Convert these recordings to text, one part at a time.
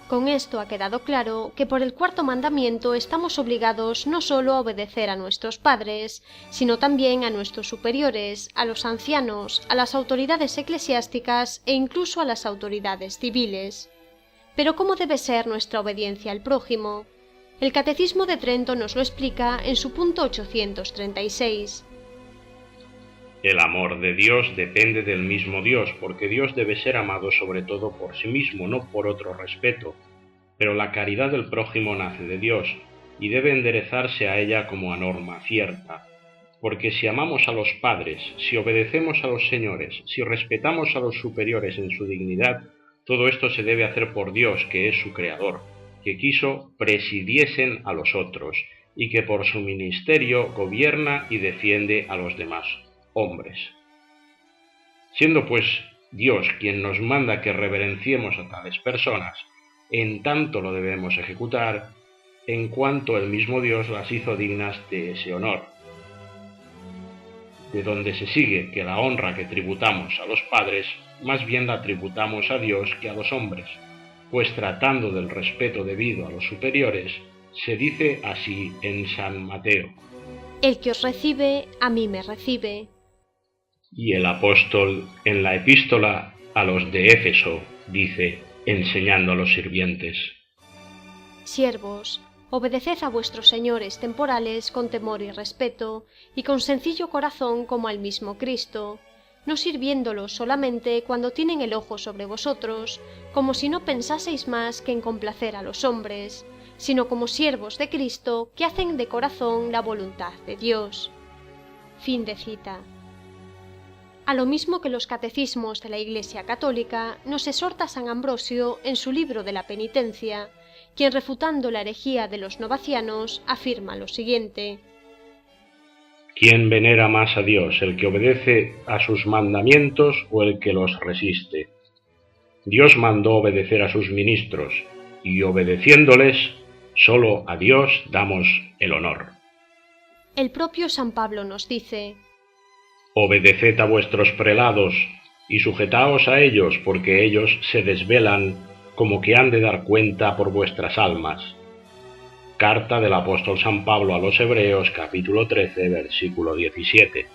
Con esto ha quedado claro que por el cuarto mandamiento estamos obligados no solo a obedecer a nuestros padres, sino también a nuestros superiores, a los ancianos, a las autoridades eclesiásticas e incluso a las autoridades civiles. Pero ¿cómo debe ser nuestra obediencia al prójimo? El Catecismo de Trento nos lo explica en su punto 836. El amor de Dios depende del mismo Dios, porque Dios debe ser amado sobre todo por sí mismo, no por otro respeto. Pero la caridad del prójimo nace de Dios, y debe enderezarse a ella como a norma cierta. Porque si amamos a los padres, si obedecemos a los señores, si respetamos a los superiores en su dignidad, todo esto se debe hacer por Dios, que es su creador, que quiso presidiesen a los otros, y que por su ministerio gobierna y defiende a los demás hombres. Siendo pues Dios quien nos manda que reverenciemos a tales personas, en tanto lo debemos ejecutar, en cuanto el mismo Dios las hizo dignas de ese honor. De donde se sigue que la honra que tributamos a los padres, más bien la tributamos a Dios que a los hombres, pues tratando del respeto debido a los superiores, se dice así en San Mateo: El que os recibe, a mí me recibe. Y el apóstol en la epístola a los de Éfeso dice, enseñando a los sirvientes: Siervos, obedeced a vuestros señores temporales con temor y respeto, y con sencillo corazón como al mismo Cristo, no sirviéndolos solamente cuando tienen el ojo sobre vosotros, como si no pensaseis más que en complacer a los hombres, sino como siervos de Cristo que hacen de corazón la voluntad de Dios. Fin de cita. A lo mismo que los catecismos de la Iglesia Católica, nos exhorta San Ambrosio en su libro de la Penitencia, quien refutando la herejía de los novacianos afirma lo siguiente: ¿Quién venera más a Dios, el que obedece a sus mandamientos o el que los resiste? Dios mandó obedecer a sus ministros, y obedeciéndoles, solo a Dios damos el honor. El propio San Pablo nos dice: Obedeced a vuestros prelados, y sujetaos a ellos, porque ellos se desvelan como que han de dar cuenta por vuestras almas. Carta del apóstol San Pablo a los Hebreos, capítulo 13, versículo 17.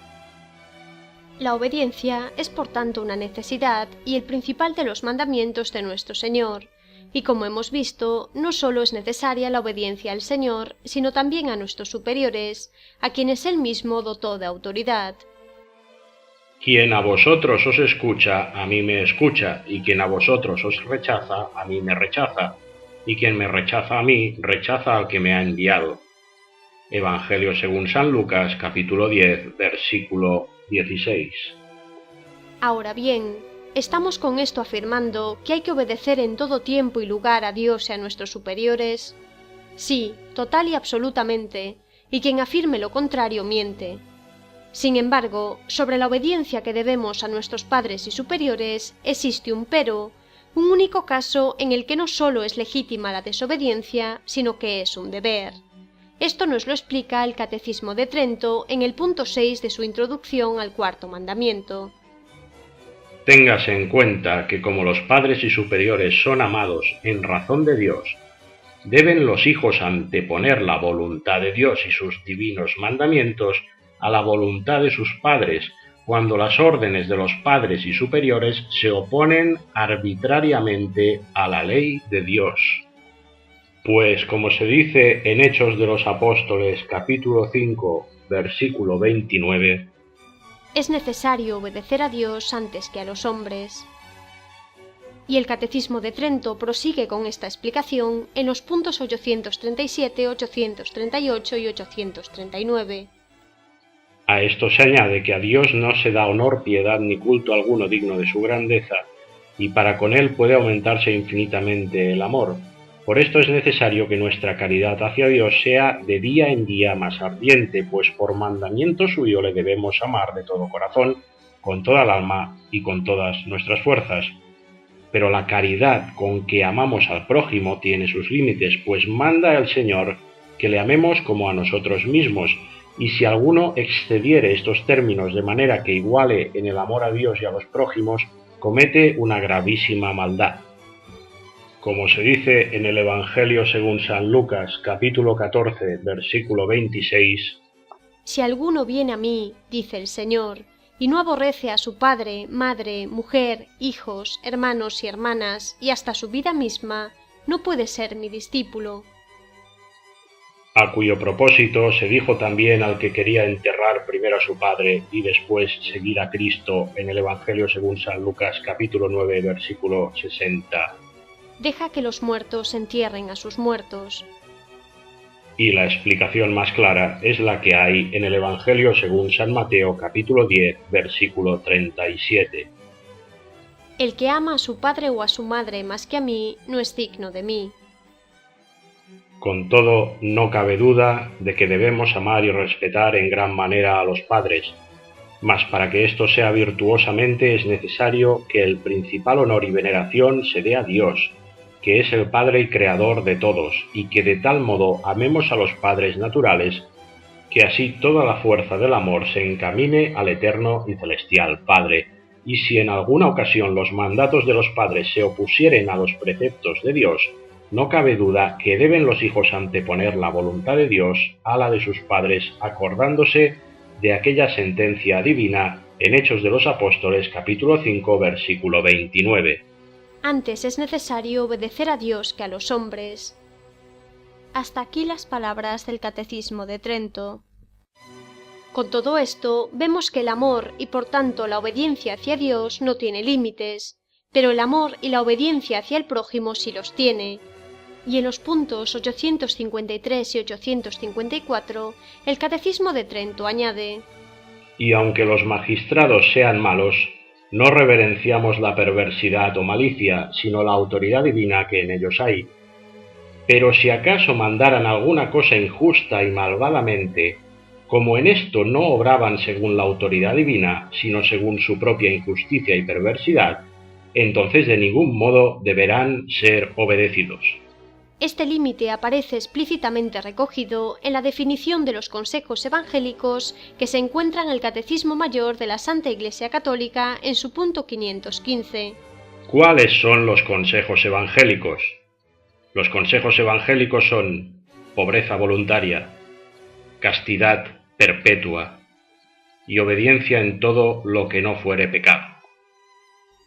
La obediencia es por tanto una necesidad y el principal de los mandamientos de nuestro Señor, y como hemos visto, no solo es necesaria la obediencia al Señor, sino también a nuestros superiores, a quienes Él mismo dotó de autoridad. Quien a vosotros os escucha, a mí me escucha, y quien a vosotros os rechaza, a mí me rechaza, y quien me rechaza a mí, rechaza al que me ha enviado. Evangelio según San Lucas, capítulo 10, versículo 16. Ahora bien, ¿estamos con esto afirmando que hay que obedecer en todo tiempo y lugar a Dios y a nuestros superiores? Sí, total y absolutamente, y quien afirme lo contrario miente. Sin embargo, sobre la obediencia que debemos a nuestros padres y superiores existe un pero, un único caso en el que no solo es legítima la desobediencia, sino que es un deber. Esto nos lo explica el Catecismo de Trento en el punto 6 de su introducción al cuarto mandamiento. Téngase en cuenta que como los padres y superiores son amados en razón de Dios, deben los hijos anteponer la voluntad de Dios y sus divinos mandamientos a la voluntad de sus padres, cuando las órdenes de los padres y superiores se oponen arbitrariamente a la ley de Dios. Pues como se dice en Hechos de los Apóstoles, capítulo 5, versículo 29, es necesario obedecer a Dios antes que a los hombres. Y el Catecismo de Trento prosigue con esta explicación en los puntos 837, 838 y 839. A esto se añade que a Dios no se da honor, piedad ni culto alguno digno de su grandeza, y para con él puede aumentarse infinitamente el amor. Por esto es necesario que nuestra caridad hacia Dios sea de día en día más ardiente, pues por mandamiento suyo le debemos amar de todo corazón, con toda el alma y con todas nuestras fuerzas. Pero la caridad con que amamos al prójimo tiene sus límites, pues manda el Señor que le amemos como a nosotros mismos, y si alguno excediere estos términos de manera que iguale en el amor a Dios y a los prójimos, comete una gravísima maldad. Como se dice en el Evangelio según San Lucas, capítulo 14, versículo 26, Si alguno viene a mí, dice el Señor, y no aborrece a su padre, madre, mujer, hijos, hermanos y hermanas, y hasta su vida misma, no puede ser mi discípulo. a cuyo propósito se dijo también al que quería enterrar primero a su padre y después seguir a Cristo en el Evangelio según San Lucas, capítulo 9, versículo 60. Deja que los muertos entierren a sus muertos. Y la explicación más clara es la que hay en el Evangelio según San Mateo, capítulo 10, versículo 37. El que ama a su padre o a su madre más que a mí, no es digno de mí. Con todo, no cabe duda de que debemos amar y respetar en gran manera a los padres, mas para que esto sea virtuosamente es necesario que el principal honor y veneración se dé a Dios, que es el Padre y Creador de todos, y que de tal modo amemos a los padres naturales, que así toda la fuerza del amor se encamine al eterno y celestial Padre, y si en alguna ocasión los mandatos de los padres se opusieren a los preceptos de Dios, no cabe duda que deben los hijos anteponer la voluntad de Dios a la de sus padres, acordándose de aquella sentencia divina en Hechos de los Apóstoles, capítulo 5, versículo 29. Antes es necesario obedecer a Dios que a los hombres. Hasta aquí las palabras del Catecismo de Trento. Con todo esto, vemos que el amor y por tanto la obediencia hacia Dios no tiene límites, pero el amor y la obediencia hacia el prójimo sí los tiene. Y en los puntos 853 y 854, el Catecismo de Trento añade: Y aunque los magistrados sean malos, no reverenciamos la perversidad o malicia, sino la autoridad divina que en ellos hay. Pero si acaso mandaran alguna cosa injusta y malvadamente, como en esto no obraban según la autoridad divina, sino según su propia injusticia y perversidad, entonces de ningún modo deberán ser obedecidos. Este límite aparece explícitamente recogido en la definición de los consejos evangélicos que se encuentra en el Catecismo Mayor de la Santa Iglesia Católica en su punto 515. ¿Cuáles son los consejos evangélicos? Los consejos evangélicos son pobreza voluntaria, castidad perpetua y obediencia en todo lo que no fuere pecado.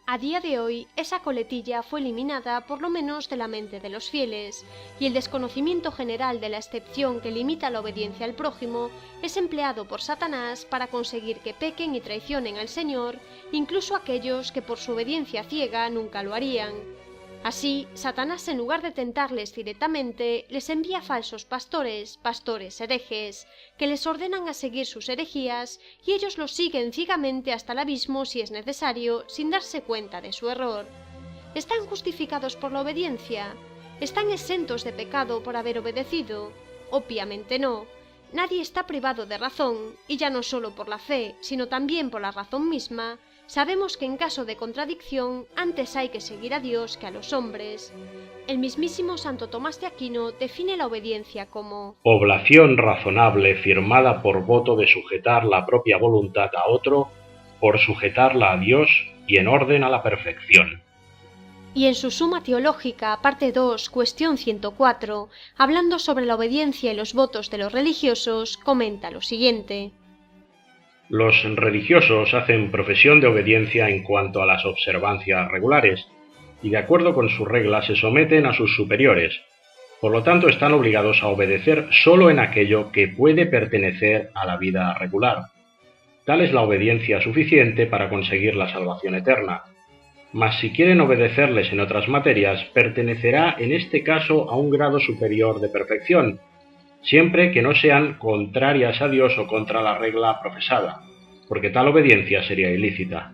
A día de hoy, esa coletilla fue eliminada por lo menos de la mente de los fieles, y el desconocimiento general de la excepción que limita la obediencia al prójimo es empleado por Satanás para conseguir que pequen y traicionen al Señor, incluso aquellos que por su obediencia ciega nunca lo harían. Así, Satanás, en lugar de tentarles directamente, les envía falsos pastores herejes, que les ordenan a seguir sus herejías, y ellos los siguen ciegamente hasta el abismo si es necesario, sin darse cuenta de su error. ¿Están justificados por la obediencia? ¿Están exentos de pecado por haber obedecido? Obviamente no. Nadie está privado de razón, y ya no solo por la fe, sino también por la razón misma. Sabemos que en caso de contradicción, antes hay que seguir a Dios que a los hombres. El mismísimo Santo Tomás de Aquino define la obediencia como oblación razonable firmada por voto de sujetar la propia voluntad a otro, por sujetarla a Dios y en orden a la perfección. Y en su Suma Teológica, parte 2, cuestión 104, hablando sobre la obediencia y los votos de los religiosos, comenta lo siguiente: Los religiosos hacen profesión de obediencia en cuanto a las observancias regulares, y de acuerdo con sus reglas se someten a sus superiores. Por lo tanto, están obligados a obedecer solo en aquello que puede pertenecer a la vida regular. Tal es la obediencia suficiente para conseguir la salvación eterna. Mas si quieren obedecerles en otras materias, pertenecerá en este caso a un grado superior de perfección, siempre que no sean contrarias a Dios o contra la regla profesada, porque tal obediencia sería ilícita.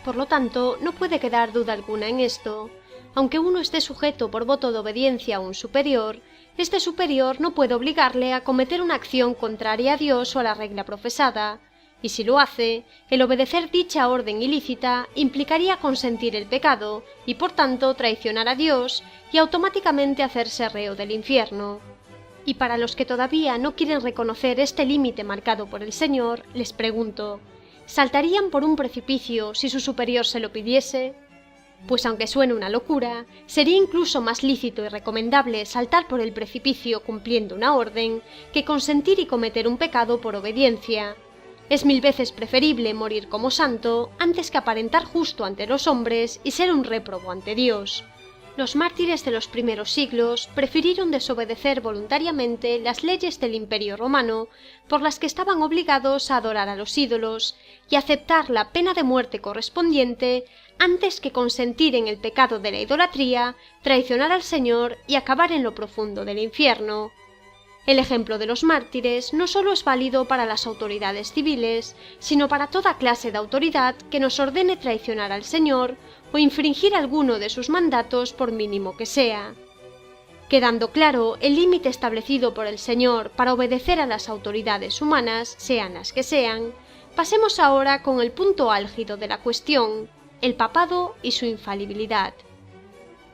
Por lo tanto, no puede quedar duda alguna en esto. Aunque uno esté sujeto por voto de obediencia a un superior, este superior no puede obligarle a cometer una acción contraria a Dios o a la regla profesada, y si lo hace, el obedecer dicha orden ilícita implicaría consentir el pecado y por tanto traicionar a Dios y automáticamente hacerse reo del infierno. Y para los que todavía no quieren reconocer este límite marcado por el Señor, les pregunto: ¿saltarían por un precipicio si su superior se lo pidiese? pues aunque suene una locura, sería incluso más lícito y recomendable saltar por el precipicio cumpliendo una orden que consentir y cometer un pecado por obediencia. Es 1000 veces preferible morir como santo antes que aparentar justo ante los hombres y ser un réprobo ante Dios. Los mártires de los primeros siglos prefirieron desobedecer voluntariamente las leyes del Imperio Romano, por las que estaban obligados a adorar a los ídolos, y aceptar la pena de muerte correspondiente antes que consentir en el pecado de la idolatría, traicionar al Señor y acabar en lo profundo del infierno. El ejemplo de los mártires no solo es válido para las autoridades civiles, sino para toda clase de autoridad que nos ordene traicionar al Señor o infringir alguno de sus mandatos por mínimo que sea. Quedando claro el límite establecido por el Señor para obedecer a las autoridades humanas, sean las que sean, pasemos ahora con el punto álgido de la cuestión, el papado y su infalibilidad.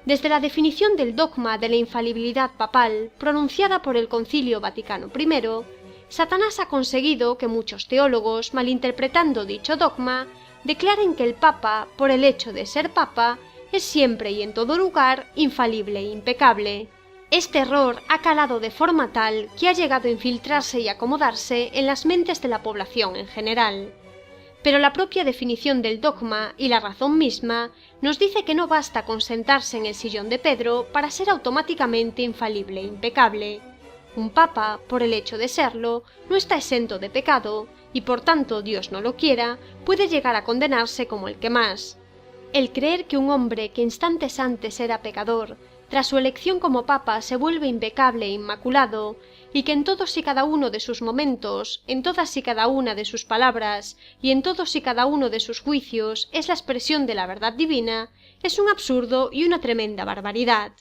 Desde la definición del dogma de la infalibilidad papal, pronunciada por el Concilio Vaticano I, Satanás ha conseguido que muchos teólogos, malinterpretando dicho dogma, declaren que el Papa, por el hecho de ser Papa, es siempre y en todo lugar infalible e impecable. Este error ha calado de forma tal que ha llegado a infiltrarse y acomodarse en las mentes de la población en general. Pero la propia definición del dogma y la razón misma nos dice que no basta con sentarse en el sillón de Pedro para ser automáticamente infalible e impecable. Un papa, por el hecho de serlo, no está exento de pecado, y por tanto, Dios no lo quiera, puede llegar a condenarse como el que más. El creer que un hombre que instantes antes era pecador, tras su elección como papa se vuelve impecable e inmaculado, y que en todos y cada uno de sus momentos, en todas y cada una de sus palabras, y en todos y cada uno de sus juicios es la expresión de la verdad divina, es un absurdo y una tremenda barbaridad.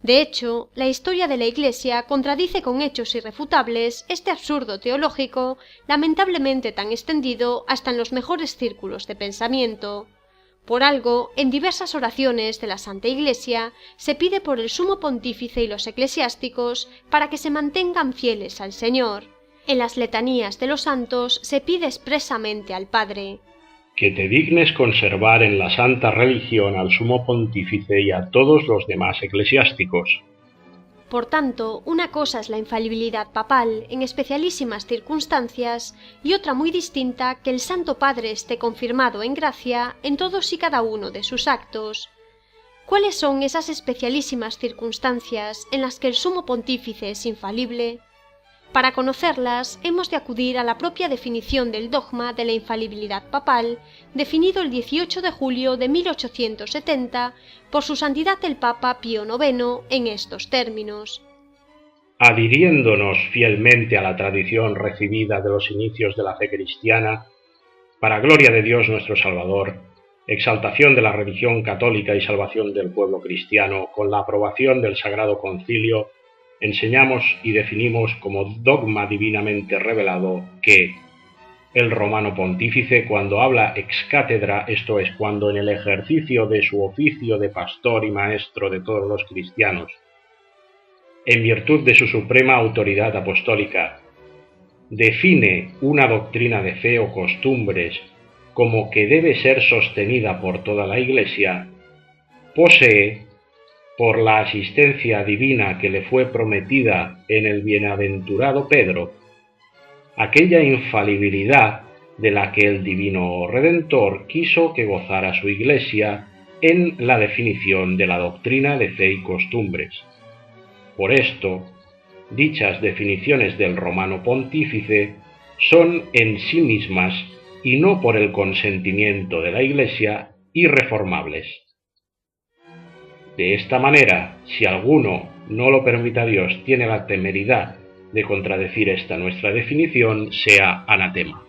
De hecho, la historia de la Iglesia contradice con hechos irrefutables este absurdo teológico, lamentablemente tan extendido hasta en los mejores círculos de pensamiento. Por algo, en diversas oraciones de la Santa Iglesia se pide por el Sumo Pontífice y los eclesiásticos para que se mantengan fieles al Señor. En las letanías de los santos se pide expresamente al Padre: que te dignes conservar en la santa religión al Sumo Pontífice y a todos los demás eclesiásticos. Por tanto, una cosa es la infalibilidad papal en especialísimas circunstancias y otra muy distinta que el Santo Padre esté confirmado en gracia en todos y cada uno de sus actos. ¿Cuáles son esas especialísimas circunstancias en las que el Sumo Pontífice es infalible? Para conocerlas, hemos de acudir a la propia definición del dogma de la infalibilidad papal, definido el 18 de julio de 1870 por su santidad el Papa Pío IX en estos términos: adhiriéndonos fielmente a la tradición recibida de los inicios de la fe cristiana, para gloria de Dios nuestro Salvador, exaltación de la religión católica y salvación del pueblo cristiano, con la aprobación del Sagrado Concilio, enseñamos y definimos como dogma divinamente revelado que el Romano Pontífice, cuando habla ex cátedra, esto es, cuando en el ejercicio de su oficio de pastor y maestro de todos los cristianos, en virtud de su suprema autoridad apostólica, define una doctrina de fe o costumbres como que debe ser sostenida por toda la Iglesia, posee, por la asistencia divina que le fue prometida en el bienaventurado Pedro, aquella infalibilidad de la que el divino Redentor quiso que gozara su Iglesia en la definición de la doctrina de fe y costumbres. Por esto, dichas definiciones del Romano Pontífice son en sí mismas, y no por el consentimiento de la Iglesia, irreformables. De esta manera, si alguno, no lo permita Dios, tiene la temeridad de contradecir esta nuestra definición, sea anatema.